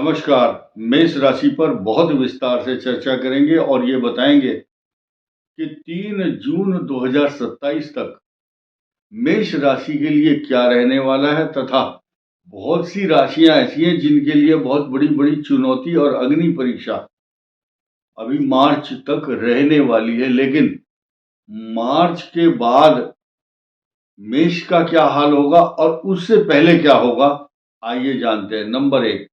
नमस्कार। मेष राशि पर बहुत विस्तार से चर्चा करेंगे और ये बताएंगे कि 3 जून 2027 तक मेष राशि के लिए क्या रहने वाला है तथा बहुत सी राशियां ऐसी हैं जिनके लिए बहुत बड़ी बड़ी चुनौती और अग्नि परीक्षा अभी मार्च तक रहने वाली है। लेकिन मार्च के बाद मेष का क्या हाल होगा और उससे पहले क्या होगा, आइए जानते हैं। नंबर 1,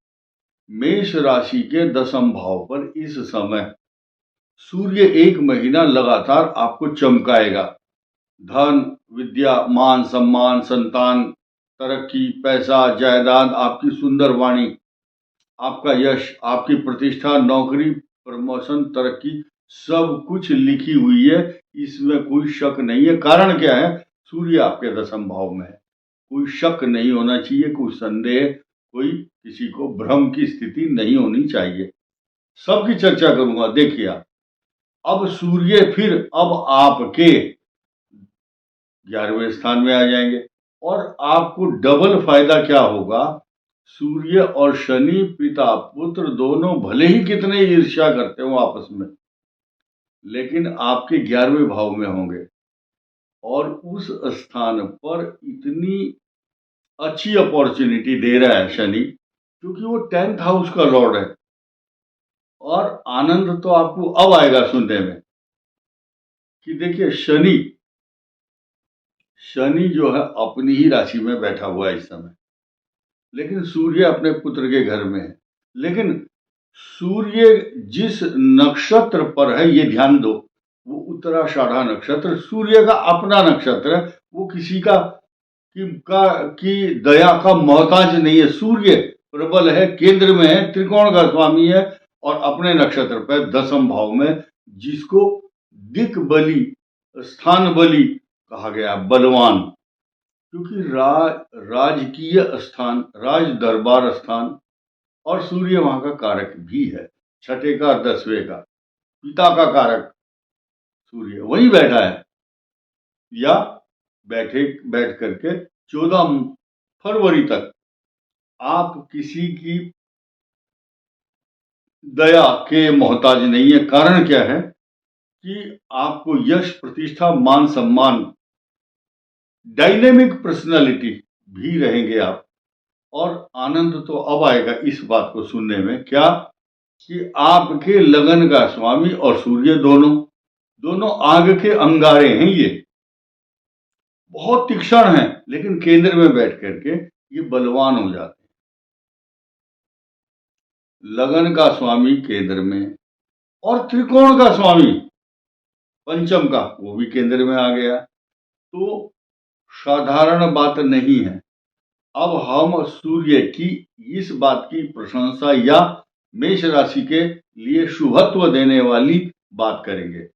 मेष राशि के 10वें भाव पर इस समय सूर्य 1 महीना लगातार आपको चमकाएगा। धन, विद्या, मान सम्मान, संतान, तरक्की, पैसा, जायदाद, आपकी सुंदर वाणी, आपका यश, आपकी प्रतिष्ठा, नौकरी, प्रमोशन, तरक्की, सब कुछ लिखी हुई है। इसमें कोई शक नहीं है। कारण क्या है? सूर्य आपके 10वें भाव में है। कोई शक नहीं होना चाहिए, कोई संदेह, कोई किसी को भ्रम की स्थिति नहीं होनी चाहिए। सबकी चर्चा करूंगा। देखिए, अब सूर्य फिर अब आपके 11वें स्थान में आ जाएंगे और आपको डबल फायदा क्या होगा? सूर्य और शनि, पिता पुत्र दोनों भले ही कितने ईर्ष्या करते हो आपस में, लेकिन आपके 11वें भाव में होंगे और उस स्थान पर इतनी अच्छी अपॉर्चुनिटी दे रहा है शनि, क्योंकि वो 10th हाउस का लॉर्ड है। और आनंद तो आपको अब आएगा सुनने में कि देखिए, शनि जो है अपनी ही राशि में बैठा हुआ है इस समय, लेकिन सूर्य अपने पुत्र के घर में है। लेकिन सूर्य जिस नक्षत्र पर है, ये ध्यान दो, वो उत्तराषाढ़ा नक्षत्र सूर्य का अपना नक्षत्र है। वो किसी की दया का मोहताज नहीं है। सूर्य प्रबल है, केंद्र में है, त्रिकोण का स्वामी है और अपने नक्षत्र पर 10वें भाव में, जिसको दिक बलि, स्थान बलि कहा गया, बलवान। क्योंकि राजकीय स्थान, राज दरबार स्थान, और सूर्य वहां का कारक भी है, छठे का 10वें का, पिता का कारक सूर्य वहीं बैठा है, या बैठ करके 14 फरवरी तक आप किसी की दया के मोहताज नहीं है। कारण क्या है कि आपको यश, प्रतिष्ठा, मान सम्मान, डायनेमिक पर्सनालिटी भी रहेंगे आप। और आनंद तो अब आएगा इस बात को सुनने में, क्या कि आपके लगन का स्वामी और सूर्य दोनों आग के अंगारे हैं। ये बहुत तीक्ष्ण हैं, लेकिन केंद्र में बैठ करके ये बलवान हो जाते हैं। लगन का स्वामी केंद्र में और त्रिकोण का स्वामी पंचम का, वो भी केंद्र में आ गया। तो साधारण बात नहीं है। अब हम सूर्य की इस बात की प्रशंसा या मेष राशि के लिए शुभत्व देने वाली बात करेंगे।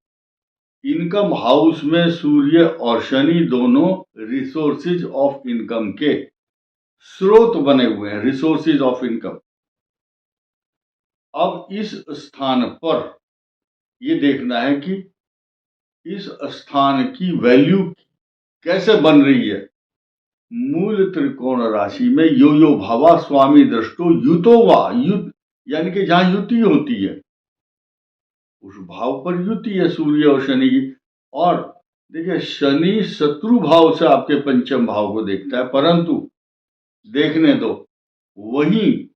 इनकम हाउस में सूर्य और शनि दोनों रिसोर्सेज ऑफ इनकम के स्रोत बने हुए हैं, रिसोर्सेज ऑफ इनकम। अब इस स्थान पर यह देखना है कि इस स्थान की वैल्यू कैसे बन रही है। मूल त्रिकोण राशि में यो यो भावा स्वामी दृष्टो युतो वा, युत यानी कि जहां युति होती है उस भाव पर युति है सूर्य और शनि की। और देखिए, शनि शत्रु भाव से आपके पंचम भाव को देखता है, परंतु देखने दो, वहीं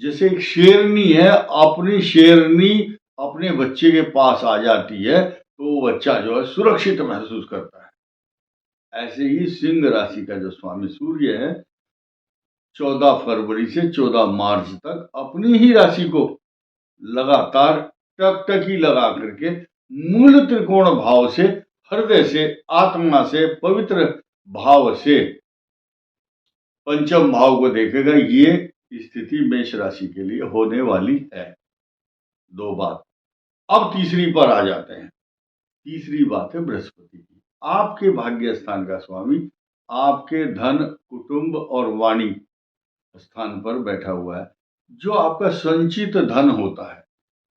जैसे एक शेरनी है, अपनी शेरनी अपने बच्चे के पास आ जाती है तो वो बच्चा जो है सुरक्षित महसूस करता है। ऐसे ही सिंह राशि का जो स्वामी सूर्य है, 14 फरवरी से 14 मार्च तक अपनी ही राशि को लगातार टकटकी लगा करके मूल त्रिकोण भाव से, हृदय से, आत्मा से, पवित्र भाव से पंचम भाव को देखेगा। ये स्थिति मेष राशि के लिए होने वाली है। 2 बात। अब तीसरी पर आ जाते हैं। तीसरी बात है बृहस्पति की। आपके भाग्य स्थान का स्वामी आपके धन, कुटुंब और वाणी स्थान पर बैठा हुआ है। जो आपका संचित धन होता है,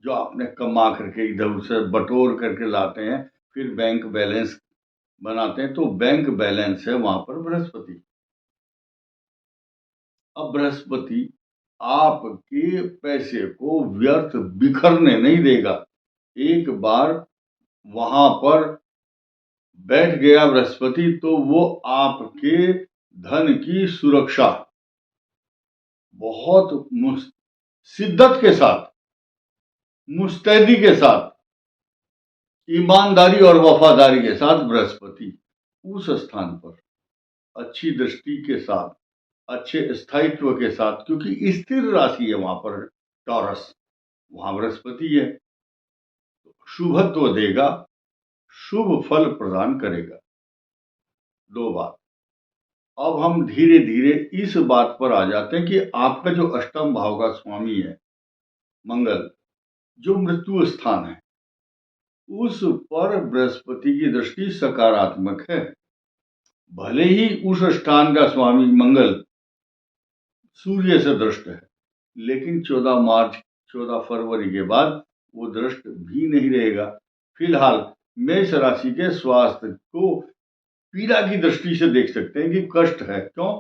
जो आपने कमा करके इधर उधर बटोर करके लाते हैं, फिर बैंक बैलेंस बनाते हैं, तो बैंक बैलेंस है वहां पर बृहस्पति। अब बृहस्पति आपके पैसे को व्यर्थ बिखरने नहीं देगा। एक बार वहां पर बैठ गया बृहस्पति तो वो आपके धन की सुरक्षा बहुत शिद्दत के साथ, मुस्तैदी के साथ, ईमानदारी और वफादारी के साथ बृहस्पति उस स्थान पर अच्छी दृष्टि के साथ, अच्छे स्थायित्व के साथ, क्योंकि स्थिर राशि है वहां पर टॉरस, वहां बृहस्पति है, शुभत्व देगा, शुभ फल प्रदान करेगा। दो बात। अब हम धीरे धीरे इस बात पर आ जाते हैं कि आपका जो अष्टम भाव का स्वामी है मंगल, जो मृत्यु स्थान है, उस पर बृहस्पति की दृष्टि सकारात्मक है। भले ही उस स्थान का स्वामी मंगल सूर्य से दृष्ट है, लेकिन 14 फरवरी के बाद वो दृष्ट भी नहीं रहेगा। फिलहाल मेष राशि के स्वास्थ्य को पीड़ा की दृष्टि से देख सकते हैं कि कष्ट है। क्यों?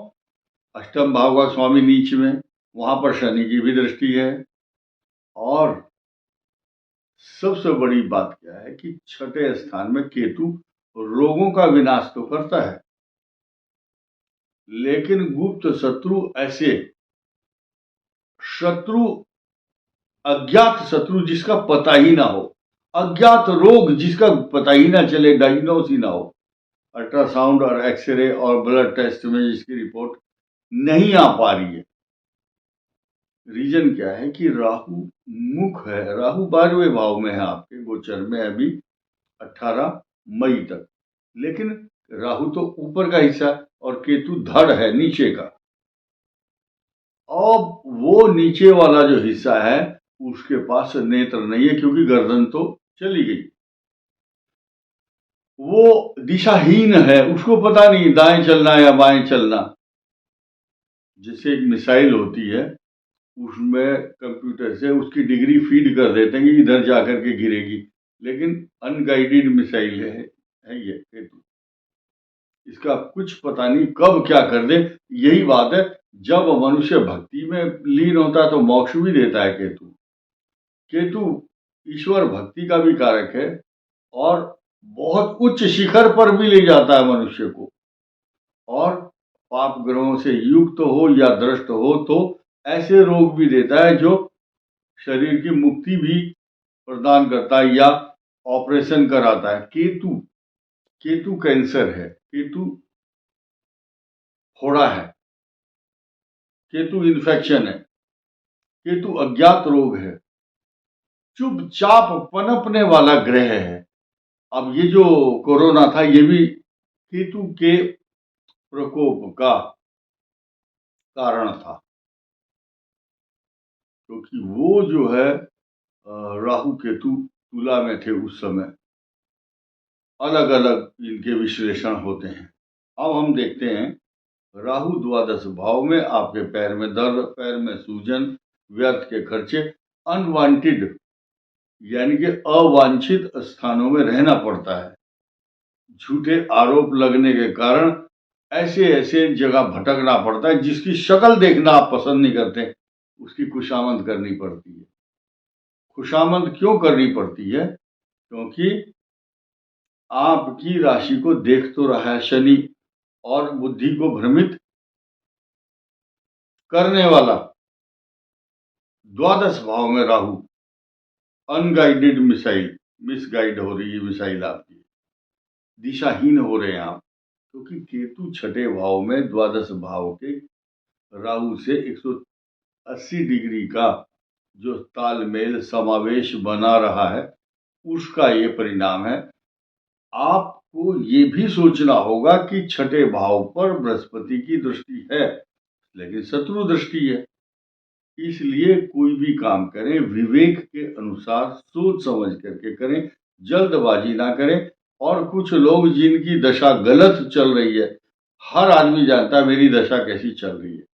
अष्टम भाव का स्वामी नीच में, वहां पर शनि की भी दृष्टि है, और सबसे बड़ी बात क्या है कि छठे स्थान में केतु रोगों का विनाश तो करता है, लेकिन गुप्त शत्रु, ऐसे शत्रु, अज्ञात शत्रु जिसका पता ही ना हो, अज्ञात रोग जिसका पता ही ना चले, डायग्नोस ही ना हो, अल्ट्रासाउंड और एक्सरे और ब्लड टेस्ट में जिसकी रिपोर्ट नहीं आ पा रही है। रीजन क्या है कि राहु मुख है, राहु 12वें भाव में है आपके गोचर में अभी 18 मई तक, लेकिन राहु तो ऊपर का हिस्सा और केतु धड़ है नीचे का। अब वो नीचे वाला जो हिस्सा है उसके पास नेत्र नहीं है, क्योंकि गर्दन तो चली गई, वो दिशाहीन है, उसको पता नहीं दाएं चलना या बाएं चलना। जैसे एक मिसाइल होती है, उसमें कंप्यूटर से उसकी डिग्री फीड कर देते हैं कि इधर जाकर के गिरेगी, लेकिन अनगाइडेड मिसाइल है ये केतु, इसका कुछ पता नहीं कब क्या कर दे। यही बात है, जब मनुष्य भक्ति में लीन होता है तो मोक्ष भी देता है केतु। केतु ईश्वर भक्ति का भी कारक है और बहुत उच्च शिखर पर भी ले जाता है मनुष्य को, और पाप ग्रहों से युक्त हो या दृष्ट हो तो ऐसे रोग भी देता है जो शरीर की मुक्ति भी प्रदान करता है या ऑपरेशन कराता है। केतु कैंसर है, केतु फोड़ा है, केतु इन्फेक्शन है, केतु अज्ञात रोग है, चुपचाप पनपने वाला ग्रह है। अब ये जो कोरोना था ये भी केतु के प्रकोप का कारण था, क्योंकि वो जो है राहु केतु तुला में थे उस समय। अलग अलग इनके विश्लेषण होते हैं। अब हम देखते हैं राहु द्वादश भाव में, आपके पैर में दर्द, पैर में सूजन, व्यर्थ के खर्चे, अनवांटेड यानी कि अवांछित स्थानों में रहना पड़ता है, झूठे आरोप लगने के कारण ऐसे ऐसे जगह भटकना पड़ता है जिसकी शक्ल देखना आप पसंद नहीं करते, उसकी खुशामद करनी पड़ती है। खुशामद क्यों करनी पड़ती है? क्योंकि आपकी राशि को देख तो रहा है शनि, और बुद्धि को भ्रमित करने वाला द्वादश भाव में राहु, अनगाइडेड मिसाइल, मिसगाइड हो रही है मिसाइल आपकी, दिशाहीन हो रहे हैं आप, क्योंकि केतु छठे भाव में द्वादश भाव के राहु से 180 डिग्री का जो तालमेल समावेश बना रहा है, उसका ये परिणाम है। आपको ये भी सोचना होगा कि छठे भाव पर बृहस्पति की दृष्टि है, लेकिन शत्रु दृष्टि है, इसलिए कोई भी काम करें विवेक के अनुसार सोच समझ करके करें, जल्दबाजी ना करें। और कुछ लोग जिनकी दशा गलत चल रही है, हर आदमी जानता है मेरी दशा कैसी चल रही है,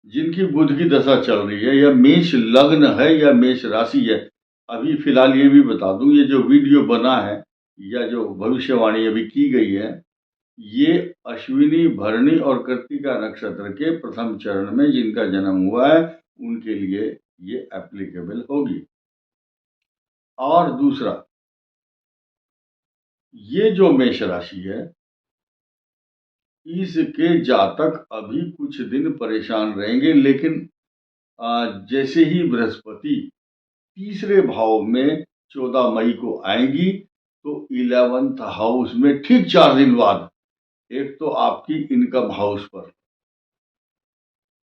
जिनकी बुध की दशा चल रही है, या मेष लग्न है या मेष राशि है। अभी फिलहाल ये भी बता दूं, ये जो वीडियो बना है या जो भविष्यवाणी अभी की गई है, ये अश्विनी, भरणी और कृत्तिका नक्षत्र के प्रथम चरण में जिनका जन्म हुआ है उनके लिए ये एप्लीकेबल होगी। और दूसरा, ये जो मेष राशि है इसके जातक अभी कुछ दिन परेशान रहेंगे, लेकिन जैसे ही बृहस्पति तीसरे भाव में 14 मई को आएगी तो 11th हाउस में ठीक 4 दिन बाद एक तो आपकी इनकम हाउस पर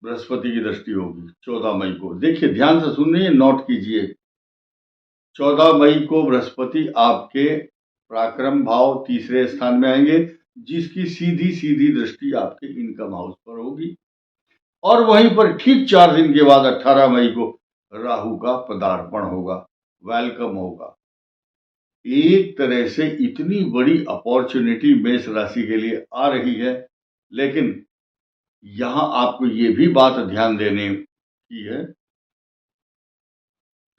बृहस्पति की दृष्टि होगी 14 मई को। देखिए, ध्यान से सुनिए, नोट कीजिए। 14 मई को बृहस्पति आपके पराक्रम भाव तीसरे स्थान में आएंगे, जिसकी सीधी सीधी दृष्टि आपके इनकम हाउस पर होगी। और वहीं पर ठीक 4 दिन के बाद 18 मई को राहु का पदार्पण होगा, वेलकम होगा। एक तरह से इतनी बड़ी अपॉर्चुनिटी मेष राशि के लिए आ रही है, लेकिन यहां आपको ये भी बात ध्यान देने की है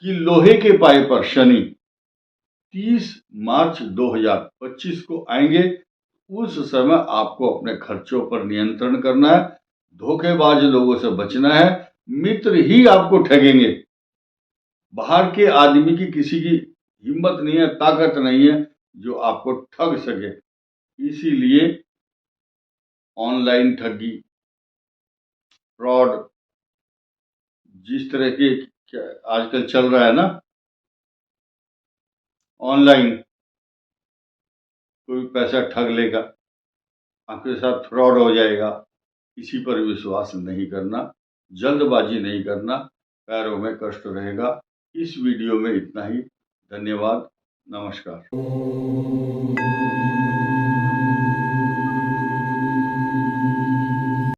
कि लोहे के पाए पर शनि 30 मार्च 2025 को आएंगे। उस समय आपको अपने खर्चों पर नियंत्रण करना है, धोखेबाज लोगों से बचना है। मित्र ही आपको ठगेंगे, बाहर के आदमी की किसी की हिम्मत नहीं है, ताकत नहीं है जो आपको ठग सके। इसीलिए ऑनलाइन ठगी, फ्रॉड जिस तरह के आजकल चल रहा है ना, ऑनलाइन कोई पैसा ठग लेगा, आपके साथ फ्रॉड हो जाएगा, किसी पर विश्वास नहीं करना, जल्दबाजी नहीं करना, पैरों में कष्ट रहेगा। इस वीडियो में इतना ही। धन्यवाद, नमस्कार।